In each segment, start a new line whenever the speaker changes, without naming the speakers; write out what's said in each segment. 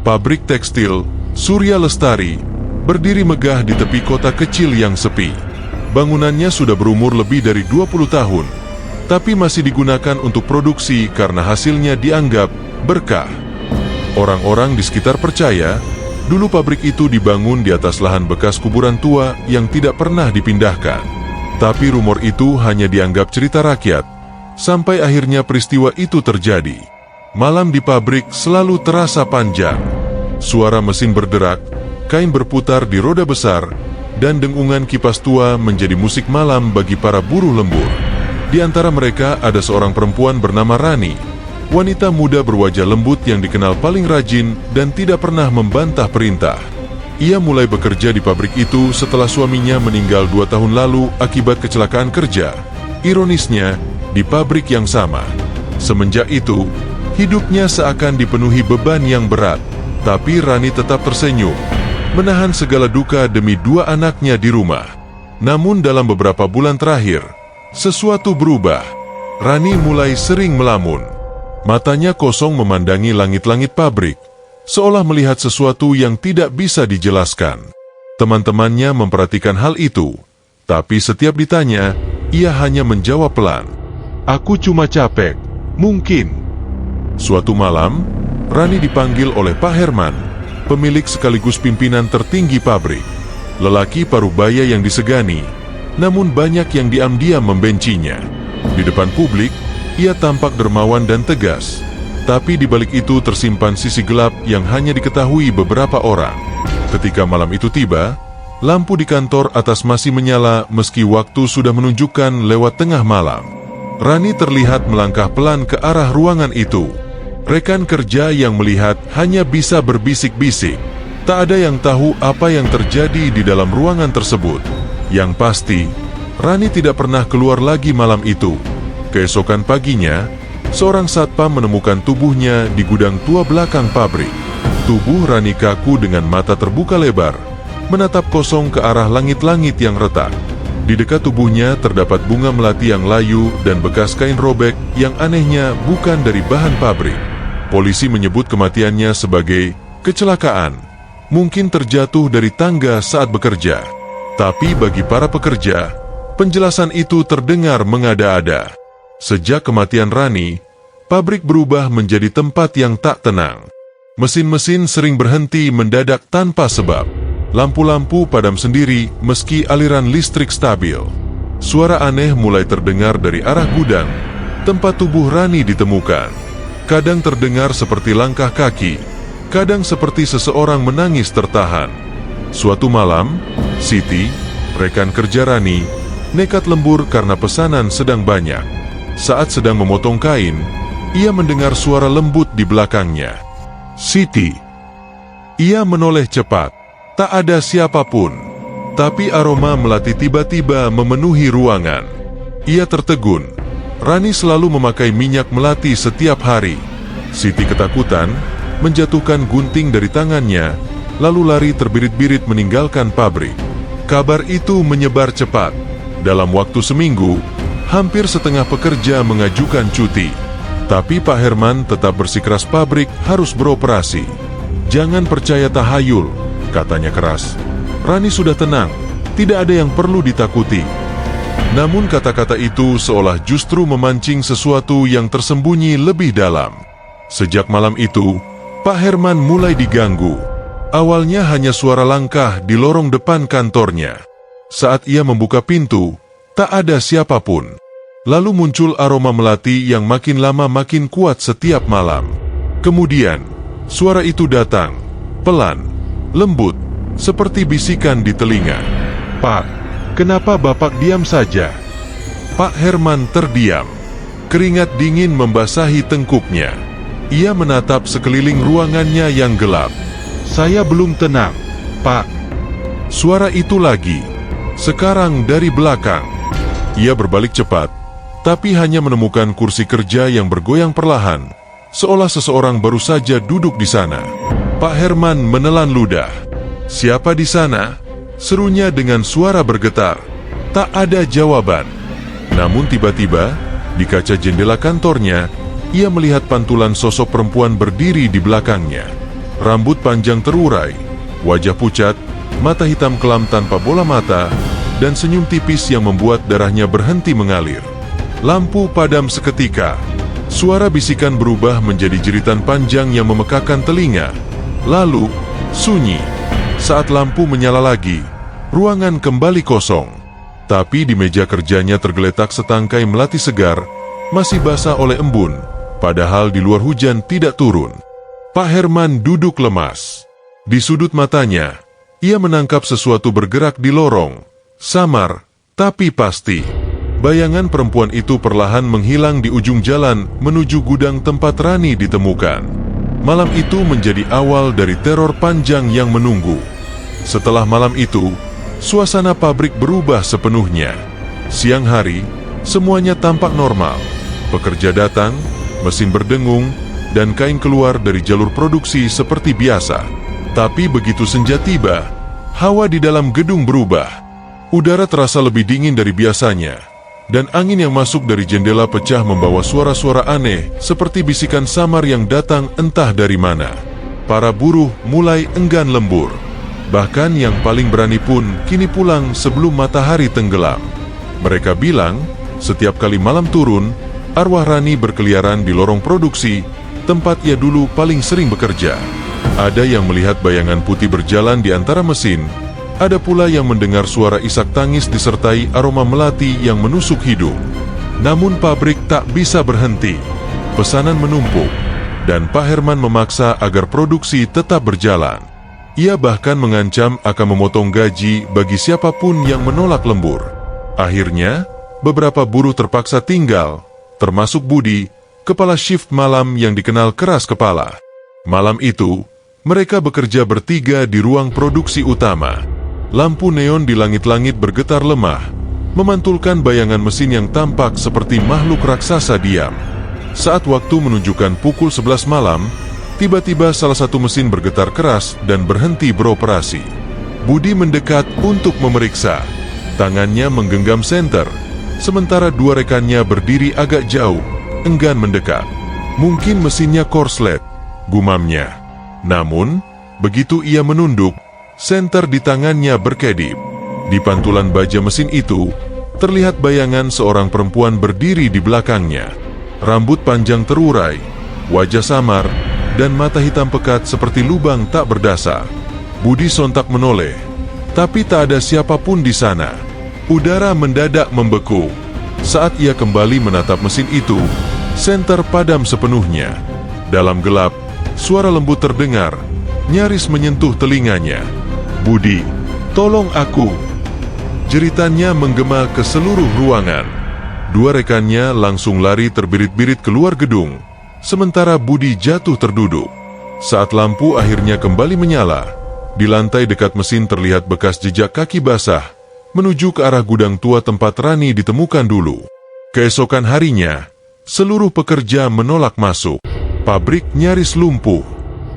Pabrik tekstil Surya Lestari berdiri megah di tepi kota kecil yang sepi. Bangunannya sudah berumur lebih dari 20 tahun, tapi masih digunakan untuk produksi karena hasilnya dianggap berkah. Orang-orang di sekitar percaya, dulu pabrik itu dibangun di atas lahan bekas kuburan tua yang tidak pernah dipindahkan. Tapi rumor itu hanya dianggap cerita rakyat, sampai akhirnya peristiwa itu terjadi. Malam di pabrik selalu terasa panjang. Suara mesin berderak, kain berputar di roda besar, dan dengungan kipas tua menjadi musik malam bagi para buruh lembur. Di antara mereka ada seorang perempuan bernama Rani, wanita muda berwajah lembut yang dikenal paling rajin dan tidak pernah membantah perintah. Ia mulai bekerja di pabrik itu setelah suaminya meninggal 2 tahun lalu akibat kecelakaan kerja. Ironisnya, di pabrik yang sama. Semenjak itu, hidupnya seakan dipenuhi beban yang berat. Tapi Rani tetap tersenyum, menahan segala duka demi 2 anaknya di rumah. Namun dalam beberapa bulan terakhir, sesuatu berubah. Rani mulai sering melamun. Matanya kosong memandangi langit-langit pabrik, seolah melihat sesuatu yang tidak bisa dijelaskan. Teman-temannya memperhatikan hal itu, tapi setiap ditanya, ia hanya menjawab pelan, "Aku cuma capek, mungkin." Suatu malam, Rani dipanggil oleh Pak Herman, pemilik sekaligus pimpinan tertinggi pabrik. Lelaki parubaya yang disegani, namun banyak yang diam-diam membencinya. Di depan publik, ia tampak dermawan dan tegas, tapi di balik itu tersimpan sisi gelap yang hanya diketahui beberapa orang. Ketika malam itu tiba, lampu di kantor atas masih menyala meski waktu sudah menunjukkan lewat tengah malam. Rani terlihat melangkah pelan ke arah ruangan itu. Rekan kerja yang melihat hanya bisa berbisik-bisik. Tak ada yang tahu apa yang terjadi di dalam ruangan tersebut. Yang pasti, Rani tidak pernah keluar lagi malam itu. Keesokan paginya, seorang satpam menemukan tubuhnya di gudang tua belakang pabrik. Tubuh Rani kaku dengan mata terbuka lebar, menatap kosong ke arah langit-langit yang retak. Di dekat tubuhnya terdapat bunga melati yang layu dan bekas kain robek yang anehnya bukan dari bahan pabrik. Polisi menyebut kematiannya sebagai kecelakaan, mungkin terjatuh dari tangga saat bekerja. Tapi bagi para pekerja, penjelasan itu terdengar mengada-ada. Sejak kematian Rani, pabrik berubah menjadi tempat yang tak tenang. Mesin-mesin sering berhenti mendadak tanpa sebab. Lampu-lampu padam sendiri meski aliran listrik stabil. Suara aneh mulai terdengar dari arah gudang, tempat tubuh Rani ditemukan. Kadang terdengar seperti langkah kaki, kadang seperti seseorang menangis tertahan. Suatu malam, Siti, rekan kerja Rani, nekat lembur karena pesanan sedang banyak. Saat sedang memotong kain, ia mendengar suara lembut di belakangnya. "Siti." Ia menoleh cepat. Tak ada siapapun, tapi aroma melati tiba-tiba memenuhi ruangan. Ia tertegun. Rani selalu memakai minyak melati setiap hari. Siti ketakutan, menjatuhkan gunting dari tangannya, lalu lari terbirit-birit meninggalkan pabrik. Kabar itu menyebar cepat. Dalam waktu seminggu, hampir setengah pekerja mengajukan cuti. Tapi Pak Herman tetap bersikeras pabrik harus beroperasi. "Jangan percaya tahayul," katanya keras. Rani sudah tenang, tidak ada yang perlu ditakuti. Namun kata-kata itu seolah justru memancing sesuatu yang tersembunyi lebih dalam. Sejak malam itu, Pak Herman mulai diganggu. Awalnya hanya suara langkah di lorong depan kantornya. Saat ia membuka pintu, tak ada siapapun. Lalu muncul aroma melati yang makin lama makin kuat setiap malam. Kemudian, suara itu datang, pelan, lembut, seperti bisikan di telinga. "Pak, kenapa Bapak diam saja?" Pak Herman terdiam. Keringat dingin membasahi tengkuknya. Ia menatap sekeliling ruangannya yang gelap. "Saya belum tenang, Pak." Suara itu lagi, sekarang dari belakang. Ia berbalik cepat, tapi hanya menemukan kursi kerja yang bergoyang perlahan, seolah seseorang baru saja duduk di sana. Pak Herman menelan ludah. "Siapa di sana?" serunya dengan suara bergetar. Tak ada jawaban. Namun tiba-tiba, di kaca jendela kantornya, ia melihat pantulan sosok perempuan berdiri di belakangnya. Rambut panjang terurai, wajah pucat, mata hitam kelam tanpa bola mata, dan senyum tipis yang membuat darahnya berhenti mengalir. Lampu padam seketika. Suara bisikan berubah menjadi jeritan panjang yang memekakan telinga. Lalu, sunyi. Saat lampu menyala lagi, ruangan kembali kosong. Tapi di meja kerjanya tergeletak setangkai melati segar, masih basah oleh embun, padahal di luar hujan tidak turun. Pak Herman duduk lemas. Di sudut matanya, ia menangkap sesuatu bergerak di lorong. Samar, tapi pasti. Bayangan perempuan itu perlahan menghilang di ujung jalan menuju gudang tempat Rani ditemukan. Malam itu menjadi awal dari teror panjang yang menunggu. Setelah malam itu, suasana pabrik berubah sepenuhnya. Siang hari, semuanya tampak normal. Pekerja datang, mesin berdengung, dan kain keluar dari jalur produksi seperti biasa. Tapi begitu senja tiba, hawa di dalam gedung berubah. Udara terasa lebih dingin dari biasanya, dan angin yang masuk dari jendela pecah membawa suara-suara aneh seperti bisikan samar yang datang entah dari mana. Para buruh mulai enggan lembur. Bahkan yang paling berani pun kini pulang sebelum matahari tenggelam. Mereka bilang, setiap kali malam turun, arwah Rani berkeliaran di lorong produksi, tempat ia dulu paling sering bekerja. Ada yang melihat bayangan putih berjalan di antara mesin, ada pula yang mendengar suara isak tangis disertai aroma melati yang menusuk hidung. Namun pabrik tak bisa berhenti. Pesanan menumpuk, dan Pak Herman memaksa agar produksi tetap berjalan. Ia bahkan mengancam akan memotong gaji bagi siapapun yang menolak lembur. Akhirnya, beberapa buruh terpaksa tinggal, termasuk Budi, kepala shift malam yang dikenal keras kepala. Malam itu, mereka bekerja bertiga di ruang produksi utama. Lampu neon di langit-langit bergetar lemah, memantulkan bayangan mesin yang tampak seperti makhluk raksasa diam. Saat waktu menunjukkan pukul 11 malam, tiba-tiba salah satu mesin bergetar keras dan berhenti beroperasi. Budi mendekat untuk memeriksa. Tangannya menggenggam senter, sementara dua rekannya berdiri agak jauh, enggan mendekat. Mungkin mesinnya korslet, gumamnya. Namun, begitu ia menunduk, senter di tangannya berkedip. Di pantulan baja mesin itu, terlihat bayangan seorang perempuan berdiri di belakangnya. Rambut panjang terurai, wajah samar, dan mata hitam pekat seperti lubang tak berdasar. Budi sontak menoleh, tapi tak ada siapapun di sana. Udara mendadak membeku. Saat ia kembali menatap mesin itu, senter padam sepenuhnya. Dalam gelap, suara lembut terdengar, nyaris menyentuh telinganya. "Budi, tolong aku!" Jeritannya menggema ke seluruh ruangan. Dua rekannya langsung lari terbirit-birit keluar gedung, sementara Budi jatuh terduduk. Saat lampu akhirnya kembali menyala, di lantai dekat mesin terlihat bekas jejak kaki basah, menuju ke arah gudang tua tempat Rani ditemukan dulu. Keesokan harinya, seluruh pekerja menolak masuk. Pabrik nyaris lumpuh.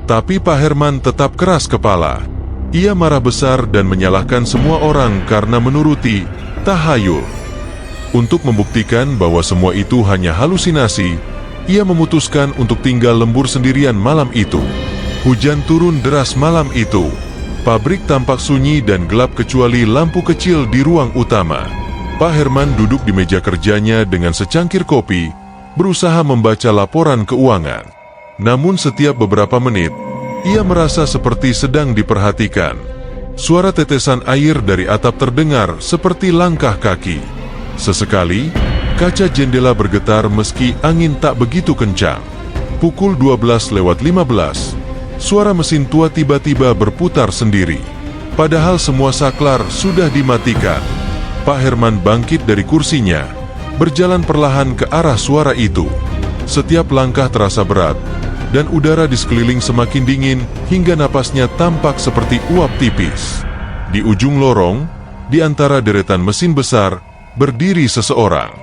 Tapi Pak Herman tetap keras kepala. Ia marah besar dan menyalahkan semua orang karena menuruti tahayul. Untuk membuktikan bahwa semua itu hanya halusinasi, ia memutuskan untuk tinggal lembur sendirian malam itu. Hujan turun deras malam itu. Pabrik tampak sunyi dan gelap kecuali lampu kecil di ruang utama. Pak Herman duduk di meja kerjanya dengan secangkir kopi, berusaha membaca laporan keuangan. Namun setiap beberapa menit, ia merasa seperti sedang diperhatikan. Suara tetesan air dari atap terdengar seperti langkah kaki. Sesekali, kaca jendela bergetar meski angin tak begitu kencang. Pukul 12:15, suara mesin tua tiba-tiba berputar sendiri. Padahal semua saklar sudah dimatikan. Pak Herman bangkit dari kursinya, berjalan perlahan ke arah suara itu. Setiap langkah terasa berat, dan udara di sekeliling semakin dingin hingga napasnya tampak seperti uap tipis. Di ujung lorong, di antara deretan mesin besar, berdiri seseorang.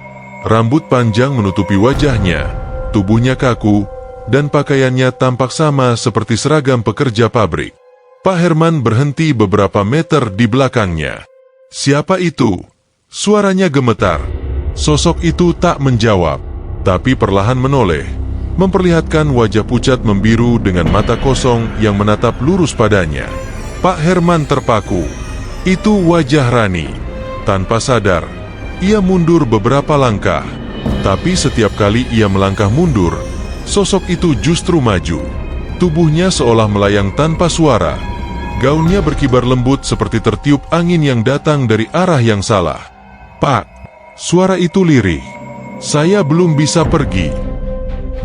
Rambut panjang menutupi wajahnya, tubuhnya kaku, dan pakaiannya tampak sama seperti seragam pekerja pabrik. Pak Herman berhenti beberapa meter di belakangnya. "Siapa itu?" Suaranya gemetar. Sosok itu tak menjawab, tapi perlahan menoleh, memperlihatkan wajah pucat membiru dengan mata kosong yang menatap lurus padanya. Pak Herman terpaku. Itu wajah Rani. Tanpa sadar, ia mundur beberapa langkah. Tapi setiap kali ia melangkah mundur, sosok itu justru maju. Tubuhnya seolah melayang tanpa suara. Gaunnya berkibar lembut seperti tertiup angin yang datang dari arah yang salah. "Pak," suara itu lirih. "Saya belum bisa pergi."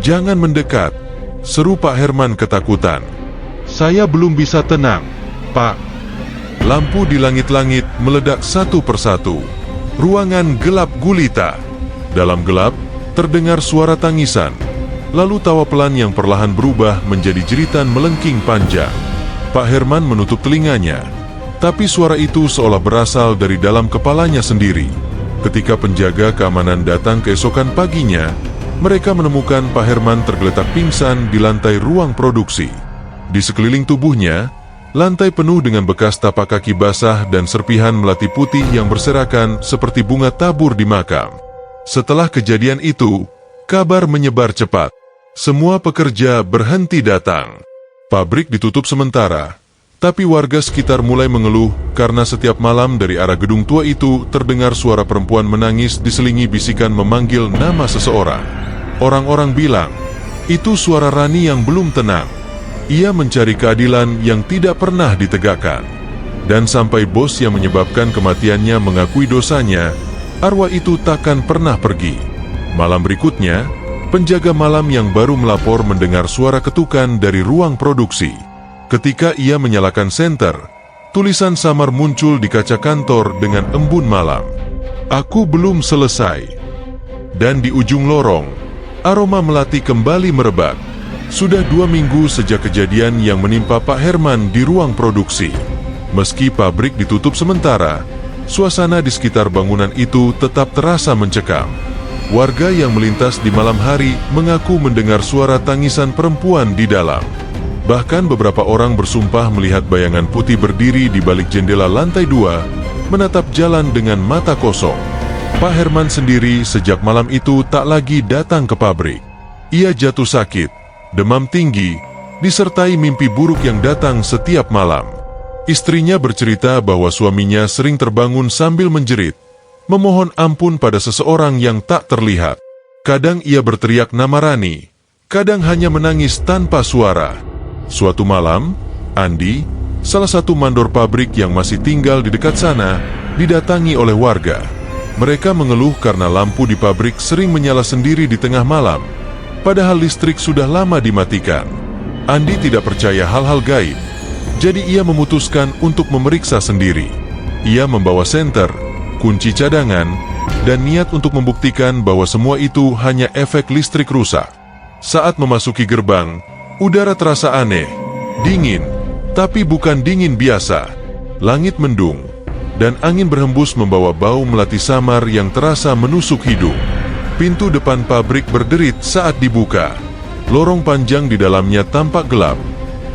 "Jangan mendekat," seru Pak Herman ketakutan. "Saya belum bisa tenang, Pak." Lampu di langit-langit meledak satu persatu. Ruangan gelap gulita. Dalam gelap, terdengar suara tangisan. Lalu tawa pelan yang perlahan berubah menjadi jeritan melengking panjang. Pak Herman menutup telinganya. Tapi suara itu seolah berasal dari dalam kepalanya sendiri. Ketika penjaga keamanan datang keesokan paginya, mereka menemukan Pak Herman tergeletak pingsan di lantai ruang produksi. Di sekeliling tubuhnya, lantai penuh dengan bekas tapak kaki basah dan serpihan melati putih yang berserakan seperti bunga tabur di makam. Setelah kejadian itu, kabar menyebar cepat. Semua pekerja berhenti datang. Pabrik ditutup sementara, tapi warga sekitar mulai mengeluh karena setiap malam dari arah gedung tua itu terdengar suara perempuan menangis diselingi bisikan memanggil nama seseorang. Orang-orang bilang, itu suara Rani yang belum tenang. Ia mencari keadilan yang tidak pernah ditegakkan. Dan sampai bos yang menyebabkan kematiannya mengakui dosanya, arwah itu takkan pernah pergi. Malam berikutnya, penjaga malam yang baru melapor mendengar suara ketukan dari ruang produksi. Ketika ia menyalakan senter, tulisan samar muncul di kaca kantor dengan embun malam. "Aku belum selesai." Dan di ujung lorong, aroma melati kembali merebak. Sudah 2 minggu sejak kejadian yang menimpa Pak Herman di ruang produksi. Meski pabrik ditutup sementara, suasana di sekitar bangunan itu tetap terasa mencekam. Warga yang melintas di malam hari mengaku mendengar suara tangisan perempuan di dalam. Bahkan beberapa orang bersumpah melihat bayangan putih berdiri di balik jendela lantai 2, menatap jalan dengan mata kosong. Pak Herman sendiri sejak malam itu tak lagi datang ke pabrik. Ia jatuh sakit, demam tinggi, disertai mimpi buruk yang datang setiap malam. Istrinya bercerita bahwa suaminya sering terbangun sambil menjerit, memohon ampun pada seseorang yang tak terlihat. Kadang ia berteriak nama Rani, kadang hanya menangis tanpa suara. Suatu malam, Andi, salah satu mandor pabrik yang masih tinggal di dekat sana, didatangi oleh warga. Mereka mengeluh karena lampu di pabrik sering menyala sendiri di tengah malam, padahal listrik sudah lama dimatikan. Andi tidak percaya hal-hal gaib, jadi ia memutuskan untuk memeriksa sendiri. Ia membawa senter, kunci cadangan, dan niat untuk membuktikan bahwa semua itu hanya efek listrik rusak. Saat memasuki gerbang, udara terasa aneh, dingin, tapi bukan dingin biasa. Langit mendung, dan angin berhembus membawa bau melati samar yang terasa menusuk hidung. Pintu depan pabrik berderit saat dibuka. Lorong panjang di dalamnya tampak gelap,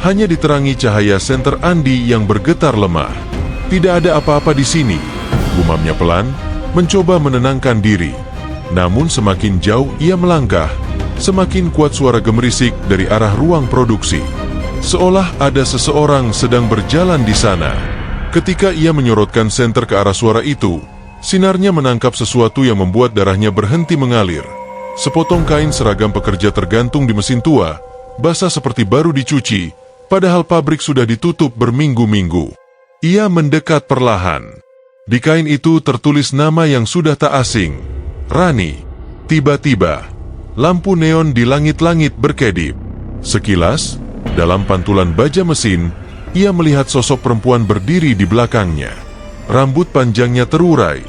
hanya diterangi cahaya senter Andi yang bergetar lemah. "Tidak ada apa-apa di sini," gumamnya pelan, mencoba menenangkan diri. Namun semakin jauh ia melangkah, semakin kuat suara gemerisik dari arah ruang produksi. Seolah ada seseorang sedang berjalan di sana. Ketika ia menyorotkan senter ke arah suara itu, sinarnya menangkap sesuatu yang membuat darahnya berhenti mengalir. Sepotong kain seragam pekerja tergantung di mesin tua, basah seperti baru dicuci, padahal pabrik sudah ditutup berminggu-minggu. Ia mendekat perlahan. Di kain itu tertulis nama yang sudah tak asing, Rani. Tiba-tiba, lampu neon di langit-langit berkedip. Sekilas, dalam pantulan baja mesin, ia melihat sosok perempuan berdiri di belakangnya. Rambut panjangnya terurai,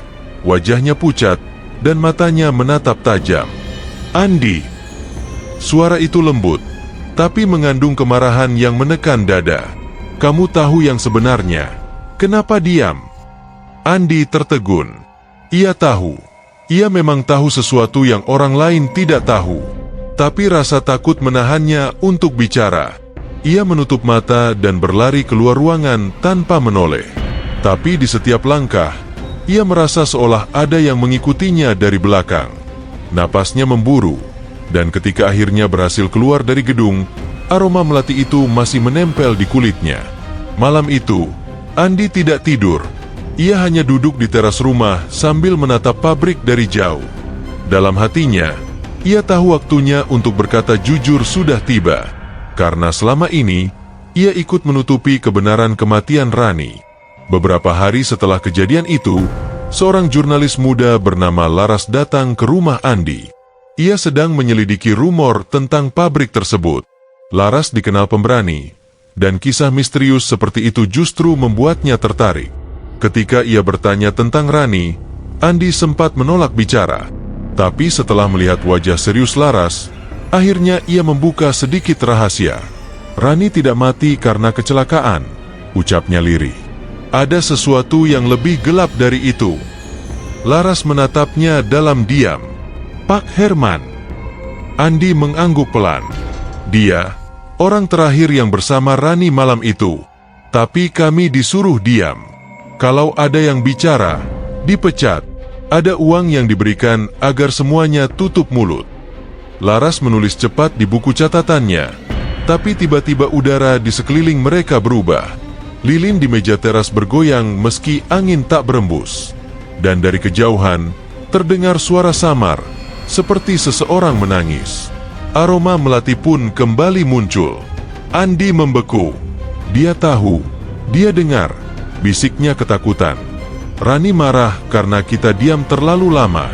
wajahnya pucat, dan matanya menatap tajam. "Andi!" Suara itu lembut, tapi mengandung kemarahan yang menekan dada. "Kamu tahu yang sebenarnya. Kenapa diam?" Andi tertegun. Ia tahu. Ia memang tahu sesuatu yang orang lain tidak tahu. Tapi rasa takut menahannya untuk bicara. Ia menutup mata dan berlari keluar ruangan tanpa menoleh. Tapi di setiap langkah, ia merasa seolah ada yang mengikutinya dari belakang. Napasnya memburu. Dan ketika akhirnya berhasil keluar dari gedung, aroma melati itu masih menempel di kulitnya. Malam itu, Andi tidak tidur. Ia hanya duduk di teras rumah sambil menatap pabrik dari jauh. Dalam hatinya, ia tahu waktunya untuk berkata jujur sudah tiba. Karena selama ini, ia ikut menutupi kebenaran kematian Rani. Beberapa hari setelah kejadian itu, seorang jurnalis muda bernama Laras datang ke rumah Andi. Ia sedang menyelidiki rumor tentang pabrik tersebut. Laras dikenal pemberani, dan kisah misterius seperti itu justru membuatnya tertarik. Ketika ia bertanya tentang Rani, Andi sempat menolak bicara. Tapi setelah melihat wajah serius Laras, akhirnya ia membuka sedikit rahasia. Rani tidak mati karena kecelakaan, ucapnya lirih. Ada sesuatu yang lebih gelap dari itu. Laras menatapnya dalam diam. Pak Herman. Andi mengangguk pelan. Dia, orang terakhir yang bersama Rani malam itu. Tapi kami disuruh diam. Kalau ada yang bicara, dipecat. Ada uang yang diberikan agar semuanya tutup mulut. Laras menulis cepat di buku catatannya. Tapi tiba-tiba udara di sekeliling mereka berubah. Lilin di meja teras bergoyang meski angin tak berembus. Dan dari kejauhan, terdengar suara samar, seperti seseorang menangis. Aroma melati pun kembali muncul. Andi membeku. Dia tahu, dia dengar, bisiknya ketakutan. Rani marah karena kita diam terlalu lama.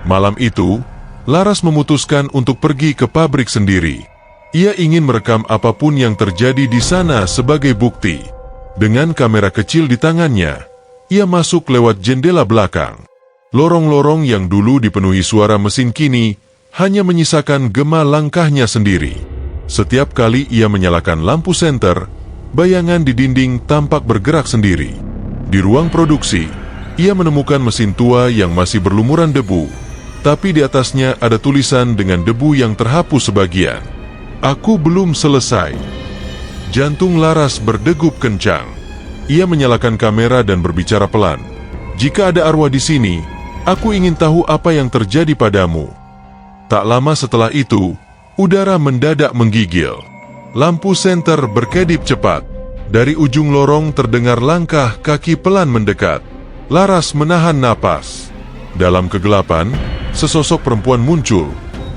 Malam itu, Laras memutuskan untuk pergi ke pabrik sendiri. Ia ingin merekam apapun yang terjadi di sana sebagai bukti. Dengan kamera kecil di tangannya, ia masuk lewat jendela belakang. Lorong-lorong yang dulu dipenuhi suara mesin kini hanya menyisakan gema langkahnya sendiri. Setiap kali ia menyalakan lampu senter, bayangan di dinding tampak bergerak sendiri. Di ruang produksi, ia menemukan mesin tua yang masih berlumuran debu, tapi di atasnya ada tulisan dengan debu yang terhapus sebagian. Aku belum selesai. Jantung Laras berdegup kencang. Ia menyalakan kamera dan berbicara pelan. Jika ada arwah di sini, aku ingin tahu apa yang terjadi padamu. Tak lama setelah itu, udara mendadak menggigil. Lampu senter berkedip cepat. Dari ujung lorong terdengar langkah kaki pelan mendekat. Laras menahan napas. Dalam kegelapan, sesosok perempuan muncul.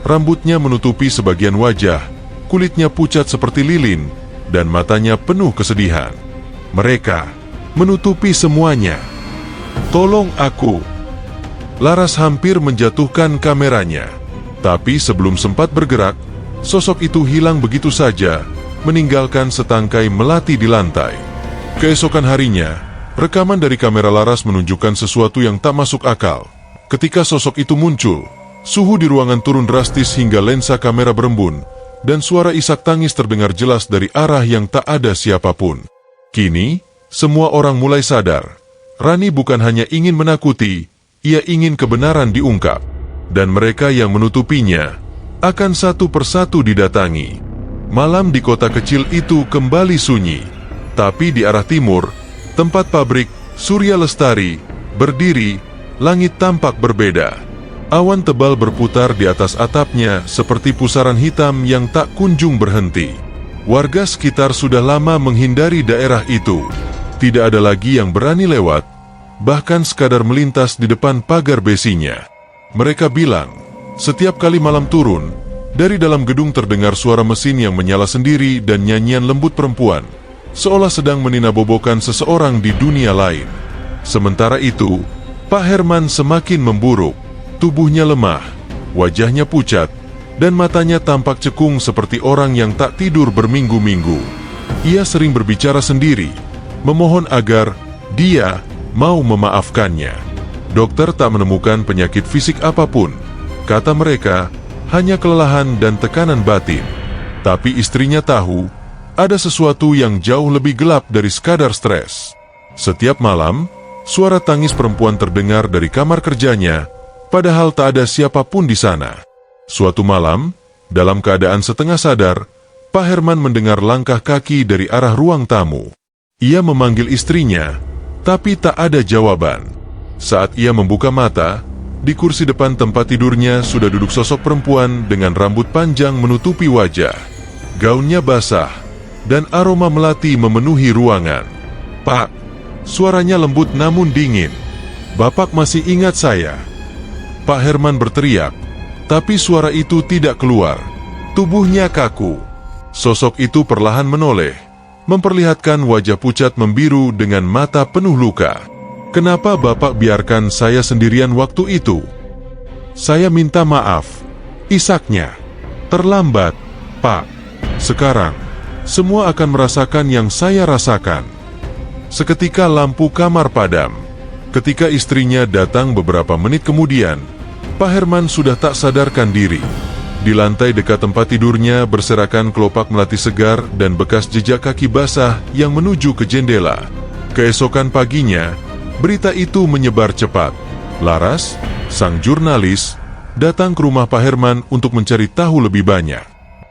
Rambutnya menutupi sebagian wajah, kulitnya pucat seperti lilin, dan matanya penuh kesedihan. Mereka menutupi semuanya. Tolong aku. Laras hampir menjatuhkan kameranya. Tapi sebelum sempat bergerak, sosok itu hilang begitu saja, meninggalkan setangkai melati di lantai. Keesokan harinya, rekaman dari kamera Laras menunjukkan sesuatu yang tak masuk akal. Ketika sosok itu muncul, suhu di ruangan turun drastis hingga lensa kamera berembun, dan suara isak tangis terdengar jelas dari arah yang tak ada siapapun. Kini, semua orang mulai sadar. Rani bukan hanya ingin menakuti, ia ingin kebenaran diungkap. Dan mereka yang menutupinya akan satu persatu didatangi. Malam di kota kecil itu kembali sunyi. Tapi di arah timur, tempat pabrik Surya Lestari berdiri, langit tampak berbeda. Awan tebal berputar di atas atapnya seperti pusaran hitam yang tak kunjung berhenti. Warga sekitar sudah lama menghindari daerah itu. Tidak ada lagi yang berani lewat, bahkan sekadar melintas di depan pagar besinya. Mereka bilang, setiap kali malam turun, dari dalam gedung terdengar suara mesin yang menyala sendiri dan nyanyian lembut perempuan, seolah sedang meninabobokan seseorang di dunia lain. Sementara itu, Pak Herman semakin memburuk. Tubuhnya lemah, wajahnya pucat, dan matanya tampak cekung seperti orang yang tak tidur berminggu-minggu. Ia sering berbicara sendiri, memohon agar dia mau memaafkannya. Dokter tak menemukan penyakit fisik apapun. Kata mereka, hanya kelelahan dan tekanan batin. Tapi istrinya tahu, ada sesuatu yang jauh lebih gelap dari sekadar stres. Setiap malam, suara tangis perempuan terdengar dari kamar kerjanya, padahal tak ada siapapun di sana. Suatu malam, dalam keadaan setengah sadar, Pak Herman mendengar langkah kaki dari arah ruang tamu. Ia memanggil istrinya, tapi tak ada jawaban. Saat ia membuka mata, Di kursi depan tempat tidurnya sudah duduk sosok perempuan dengan rambut panjang menutupi wajah. Gaunnya basah, dan aroma melati memenuhi ruangan. "Pak," suaranya lembut namun dingin. "Bapak masih ingat saya?" Pak Herman berteriak, tapi suara itu tidak keluar. Tubuhnya kaku. Sosok itu perlahan menoleh, memperlihatkan wajah pucat membiru dengan mata penuh luka. "Kenapa Bapak biarkan saya sendirian waktu itu?" "Saya minta maaf," isaknya. "Terlambat, Pak. Sekarang, semua akan merasakan yang saya rasakan." Seketika lampu kamar padam. Ketika istrinya datang beberapa menit kemudian, Pak Herman sudah tak sadarkan diri. Di lantai dekat tempat tidurnya berserakan kelopak melati segar dan bekas jejak kaki basah yang menuju ke jendela. Keesokan paginya, berita itu menyebar cepat. Laras, sang jurnalis, datang ke rumah Pak Herman untuk mencari tahu lebih banyak.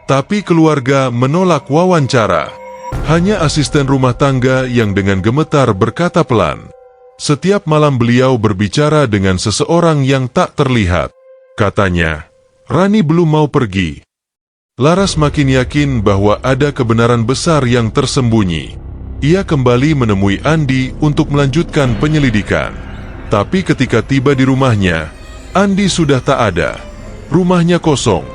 Tapi keluarga menolak wawancara. Hanya asisten rumah tangga yang dengan gemetar berkata pelan. Setiap malam beliau berbicara dengan seseorang yang tak terlihat. Katanya, Rani belum mau pergi. Laras makin yakin bahwa ada kebenaran besar yang tersembunyi. Ia kembali menemui Andi untuk melanjutkan penyelidikan. Tapi ketika tiba di rumahnya, Andi sudah tak ada. Rumahnya kosong.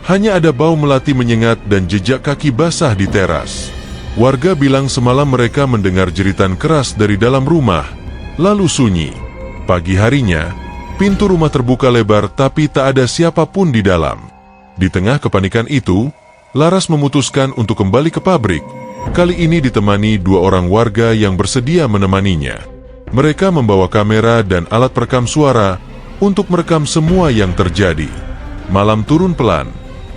Hanya ada bau melati menyengat dan jejak kaki basah di teras. Warga bilang semalam mereka mendengar jeritan keras dari dalam rumah, lalu sunyi. Pagi harinya, pintu rumah terbuka lebar tapi tak ada siapapun di dalam. Di tengah kepanikan itu, Laras memutuskan untuk kembali ke pabrik. Kali ini ditemani dua orang warga yang bersedia menemaninya. Mereka membawa kamera dan alat perekam suara untuk merekam semua yang terjadi. Malam turun pelan,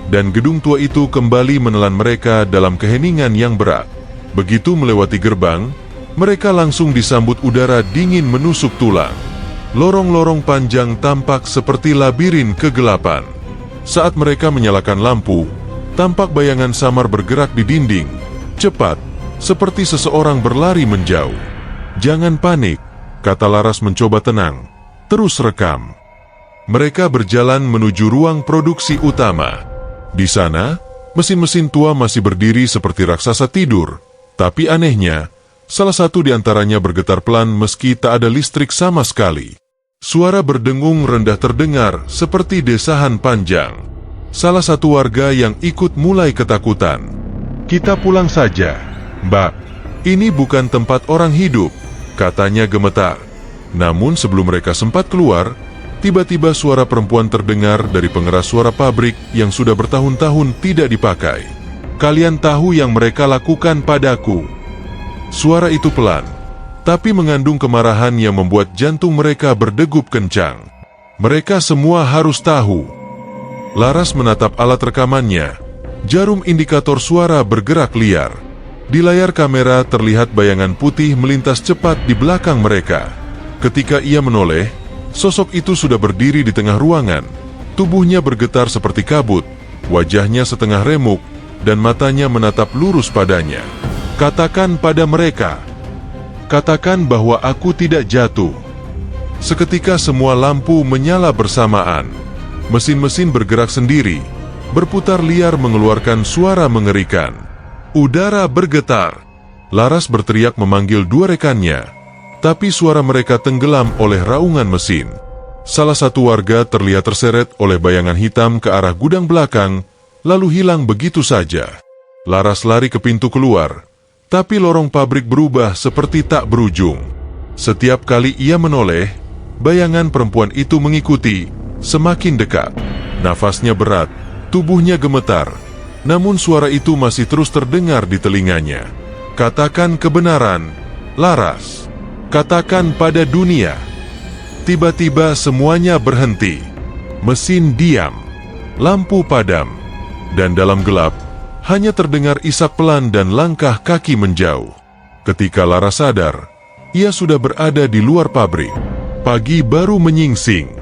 dan gedung tua itu kembali menelan mereka dalam keheningan yang berat. Begitu melewati gerbang, mereka langsung disambut udara dingin menusuk tulang. Lorong-lorong panjang tampak seperti labirin kegelapan. Saat mereka menyalakan lampu, tampak bayangan samar bergerak di dinding. Cepat, seperti seseorang berlari menjauh. "Jangan panik," kata Laras mencoba tenang. "Terus rekam." Mereka berjalan menuju ruang produksi utama. Di sana, mesin-mesin tua masih berdiri seperti raksasa tidur. Tapi anehnya, salah satu di antaranya bergetar pelan meski tak ada listrik sama sekali. Suara berdengung rendah terdengar seperti desahan panjang. Salah satu warga yang ikut mulai ketakutan. "Kita pulang saja, Mbak. Ini bukan tempat orang hidup," katanya gemetar. Namun sebelum mereka sempat keluar, tiba-tiba suara perempuan terdengar dari pengeras suara pabrik yang sudah bertahun-tahun tidak dipakai. "Kalian tahu yang mereka lakukan padaku." Suara itu pelan, tapi mengandung kemarahan yang membuat jantung mereka berdegup kencang. "Mereka semua harus tahu." Laras menatap alat rekamannya. Jarum indikator suara bergerak liar. Di layar kamera terlihat bayangan putih melintas cepat di belakang mereka. Ketika ia menoleh, sosok itu sudah berdiri di tengah ruangan. Tubuhnya bergetar seperti kabut, wajahnya setengah remuk, dan matanya menatap lurus padanya. "Katakan pada mereka. Katakan bahwa aku tidak jatuh." Seketika semua lampu menyala bersamaan. Mesin-mesin bergerak sendiri, berputar liar mengeluarkan suara mengerikan. Udara bergetar. Laras berteriak memanggil dua rekannya, tapi suara mereka tenggelam oleh raungan mesin. Salah satu warga terlihat terseret oleh bayangan hitam ke arah gudang belakang, lalu hilang begitu saja. Laras lari ke pintu keluar, tapi lorong pabrik berubah seperti tak berujung. Setiap kali ia menoleh, bayangan perempuan itu mengikuti, semakin dekat. Nafasnya berat, tubuhnya gemetar, namun suara itu masih terus terdengar di telinganya. "Katakan kebenaran, Laras. Katakan pada dunia." Tiba-tiba semuanya berhenti. Mesin diam, lampu padam, dan dalam gelap, hanya terdengar isak pelan dan langkah kaki menjauh. Ketika Laras sadar, ia sudah berada di luar pabrik. Pagi baru menyingsing.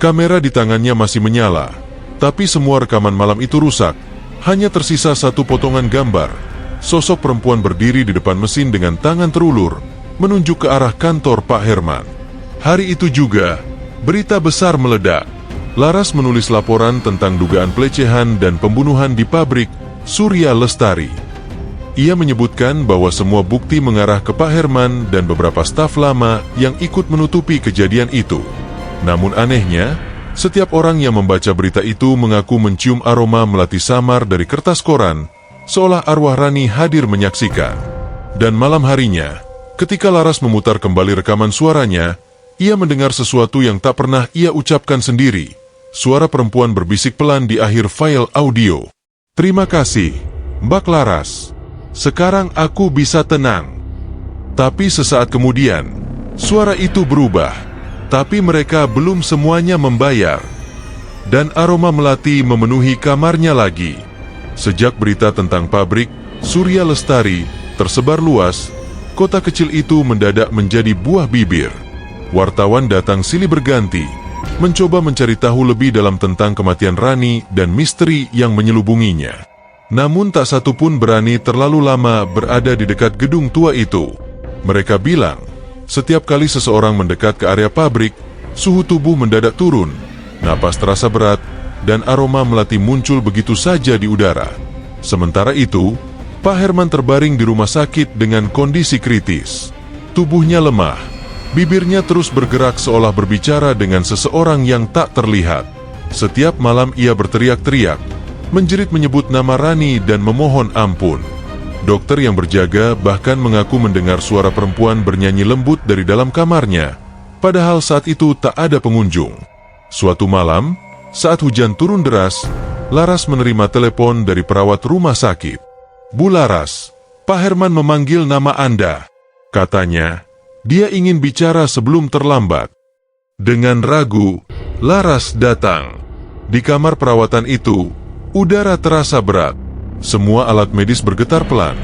Kamera di tangannya masih menyala, tapi semua rekaman malam itu rusak. Hanya tersisa satu potongan gambar. Sosok perempuan berdiri di depan mesin dengan tangan terulur, menunjuk ke arah kantor Pak Herman. Hari itu juga, Berita besar meledak. Laras menulis laporan tentang dugaan pelecehan dan pembunuhan di pabrik Surya Lestari. Ia menyebutkan bahwa semua bukti mengarah ke Pak Herman dan beberapa staf lama yang ikut menutupi kejadian itu. Namun anehnya, setiap orang yang membaca berita itu mengaku mencium aroma melati samar dari kertas koran, seolah arwah Rani hadir menyaksikan. Dan malam harinya, ketika Laras memutar kembali rekaman suaranya, ia mendengar sesuatu yang tak pernah ia ucapkan sendiri. Suara perempuan berbisik pelan di akhir file audio. "Terima kasih, Mbak Laras. Sekarang aku bisa tenang." Tapi sesaat kemudian, suara itu berubah. Tapi mereka belum semuanya membayar. Dan aroma melati memenuhi kamarnya lagi. Sejak berita tentang pabrik Surya Lestari tersebar luas, kota kecil itu mendadak menjadi buah bibir. Wartawan datang silih berganti, mencoba mencari tahu lebih dalam tentang kematian Rani dan misteri yang menyelubunginya. Namun tak satu pun berani terlalu lama berada di dekat gedung tua itu. Mereka bilang, setiap kali seseorang mendekat ke area pabrik, suhu tubuh mendadak turun, napas terasa berat, dan aroma melati muncul begitu saja di udara. Sementara itu, Pak Herman terbaring di rumah sakit dengan kondisi kritis. Tubuhnya lemah, bibirnya terus bergerak seolah berbicara dengan seseorang yang tak terlihat. Setiap malam ia berteriak-teriak, menjerit menyebut nama Rani dan memohon ampun. Dokter yang berjaga bahkan mengaku mendengar suara perempuan bernyanyi lembut dari dalam kamarnya, padahal saat itu tak ada pengunjung. Suatu malam, saat hujan turun deras, Laras menerima telepon dari perawat rumah sakit. "Bu Laras, Pak Herman memanggil nama Anda," katanya. Dia ingin bicara sebelum terlambat. Dengan ragu, Laras datang. Di kamar perawatan itu, udara terasa berat. Semua alat medis bergetar pelan.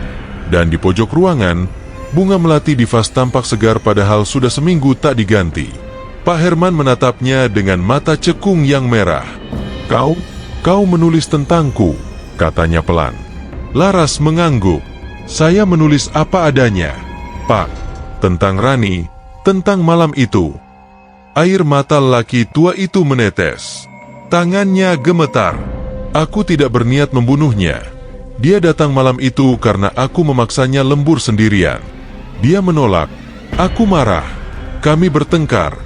Dan di pojok ruangan, bunga melati di vas tampak segar padahal sudah seminggu tak diganti. Pak Herman menatapnya dengan mata cekung yang merah. Kau menulis tentangku," katanya pelan. Laras mengangguk. "Saya menulis apa adanya, Pak. Tentang Rani, tentang malam itu." Air mata lelaki tua itu menetes. Tangannya gemetar. "Aku tidak berniat membunuhnya. Dia datang malam itu karena aku memaksanya lembur sendirian. Dia menolak. Aku marah. Kami bertengkar.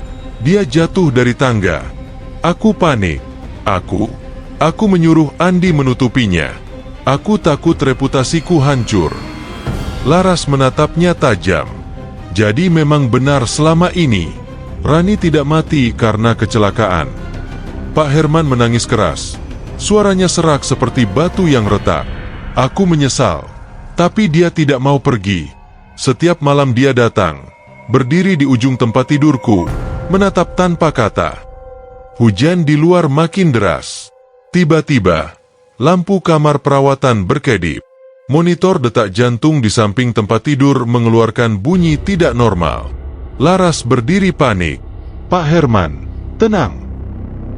Dia jatuh dari tangga. Aku panik. Aku menyuruh Andi menutupinya. Aku takut reputasiku hancur." Laras menatapnya tajam. "Jadi memang benar selama ini Rani tidak mati karena kecelakaan." Pak Herman menangis keras. Suaranya serak seperti batu yang retak. "Aku menyesal, tapi dia tidak mau pergi. Setiap malam dia datang, berdiri di ujung tempat tidurku, menatap tanpa kata." Hujan di luar makin deras. Tiba-tiba, lampu kamar perawatan berkedip. Monitor detak jantung di samping tempat tidur mengeluarkan bunyi tidak normal. Laras berdiri panik. "Pak Herman, tenang."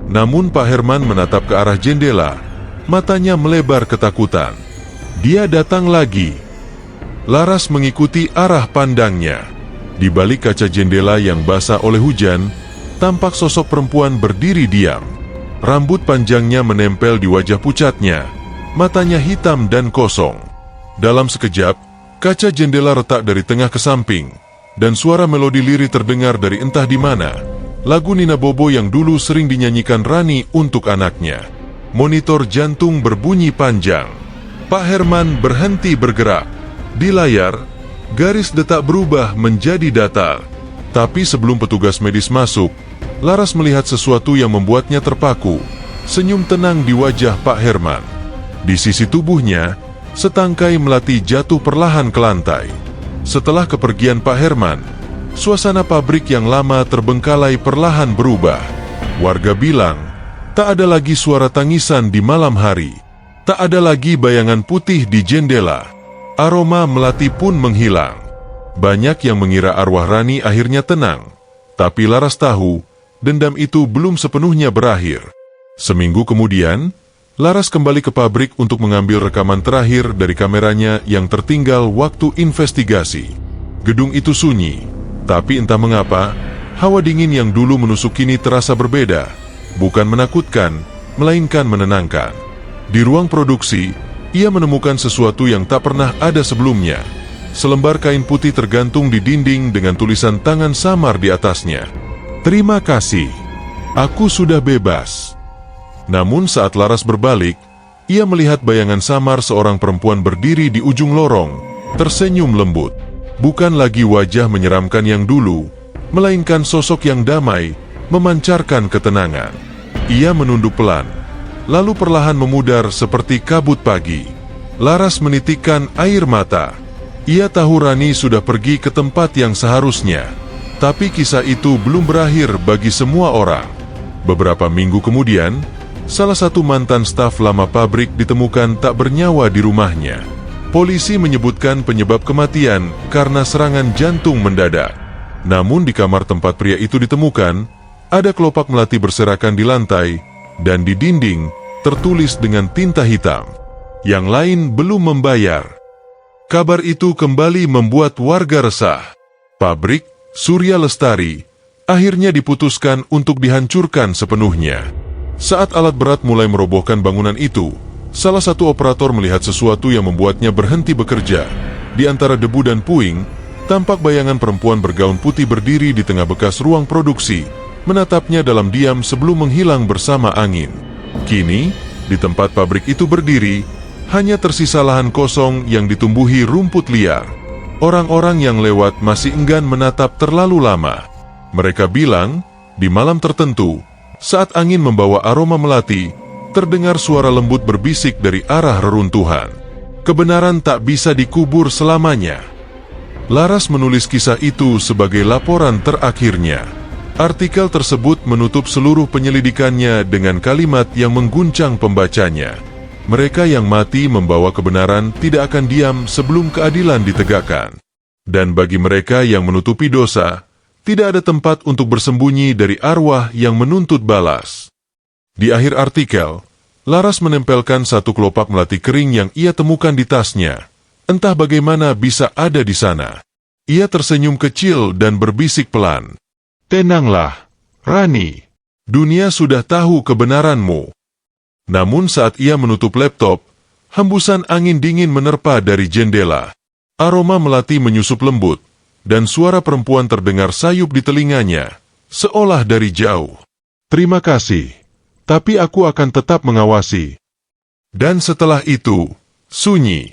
Namun Pak Herman menatap ke arah jendela, matanya melebar ketakutan. Dia datang lagi. Laras mengikuti arah pandangnya. Di balik kaca jendela yang basah oleh hujan, tampak sosok perempuan berdiri diam. Rambut panjangnya menempel di wajah pucatnya, matanya hitam dan kosong. Dalam sekejap, kaca jendela retak dari tengah ke samping, dan suara melodi lirih terdengar dari entah di mana. Lagu Nina Bobo yang dulu sering dinyanyikan Rani untuk anaknya. Monitor jantung berbunyi panjang. Pak Herman berhenti bergerak. Di layar, garis detak berubah menjadi datar. Tapi sebelum petugas medis masuk, Laras melihat sesuatu yang membuatnya terpaku. Senyum tenang di wajah Pak Herman. Di sisi tubuhnya, setangkai melati jatuh perlahan ke lantai. Setelah kepergian Pak Herman, suasana pabrik yang lama terbengkalai perlahan berubah. Warga bilang, tak ada lagi suara tangisan di malam hari. Tak ada lagi bayangan putih di jendela. Aroma melati pun menghilang. Banyak yang mengira arwah Rani akhirnya tenang. Tapi Laras tahu, dendam itu belum sepenuhnya berakhir. Seminggu kemudian, Laras kembali ke pabrik untuk mengambil rekaman terakhir dari kameranya yang tertinggal waktu investigasi. Gedung itu sunyi, tapi entah mengapa, Hawa dingin yang dulu menusuk kini terasa berbeda, bukan menakutkan, melainkan menenangkan. Di ruang produksi, ia menemukan sesuatu yang tak pernah ada sebelumnya. Selembar kain putih tergantung di dinding dengan tulisan tangan samar di atasnya. "Terima kasih, aku sudah bebas." Namun saat Laras berbalik, ia melihat bayangan samar seorang perempuan berdiri di ujung lorong, tersenyum lembut. Bukan lagi wajah menyeramkan yang dulu, melainkan sosok yang damai, memancarkan ketenangan. Ia menunduk pelan, lalu perlahan memudar seperti kabut pagi. Laras menitikkan air mata. Ia tahu Rani sudah pergi ke tempat yang seharusnya. Tapi kisah itu belum berakhir bagi semua orang. Beberapa minggu kemudian, salah satu mantan staf lama pabrik ditemukan tak bernyawa di rumahnya. Polisi menyebutkan penyebab kematian karena serangan jantung mendadak. Namun di kamar tempat pria itu ditemukan, ada kelopak melati berserakan di lantai, dan di dinding tertulis dengan tinta hitam, "Yang lain belum membayar." Kabar itu kembali membuat warga resah. Pabrik Surya Lestari akhirnya diputuskan untuk dihancurkan sepenuhnya. Saat alat berat mulai merobohkan bangunan itu, salah satu operator melihat sesuatu yang membuatnya berhenti bekerja. Di antara debu dan puing, tampak bayangan perempuan bergaun putih berdiri di tengah bekas ruang produksi, menatapnya dalam diam sebelum menghilang bersama angin. Kini, di tempat pabrik itu berdiri, hanya tersisa lahan kosong yang ditumbuhi rumput liar. Orang-orang yang lewat masih enggan menatap terlalu lama. Mereka bilang, di malam tertentu, saat angin membawa aroma melati, terdengar suara lembut berbisik dari arah reruntuhan. Kebenaran tak bisa dikubur selamanya. Laras menulis kisah itu sebagai laporan terakhirnya. Artikel tersebut menutup seluruh penyelidikannya dengan kalimat yang mengguncang pembacanya. Mereka yang mati membawa kebenaran tidak akan diam sebelum keadilan ditegakkan. Dan bagi mereka yang menutupi dosa, tidak ada tempat untuk bersembunyi dari arwah yang menuntut balas. Di akhir artikel, Laras menempelkan satu kelopak melati kering yang ia temukan di tasnya. Entah bagaimana bisa ada di sana. Ia tersenyum kecil dan berbisik pelan. "Tenanglah, Rani. Dunia sudah tahu kebenaranmu." Namun saat ia menutup laptop, hembusan angin dingin menerpa dari jendela. Aroma melati menyusup lembut, dan suara perempuan terdengar sayup di telinganya, seolah dari jauh. "Terima kasih, tapi aku akan tetap mengawasi." Dan setelah itu, sunyi.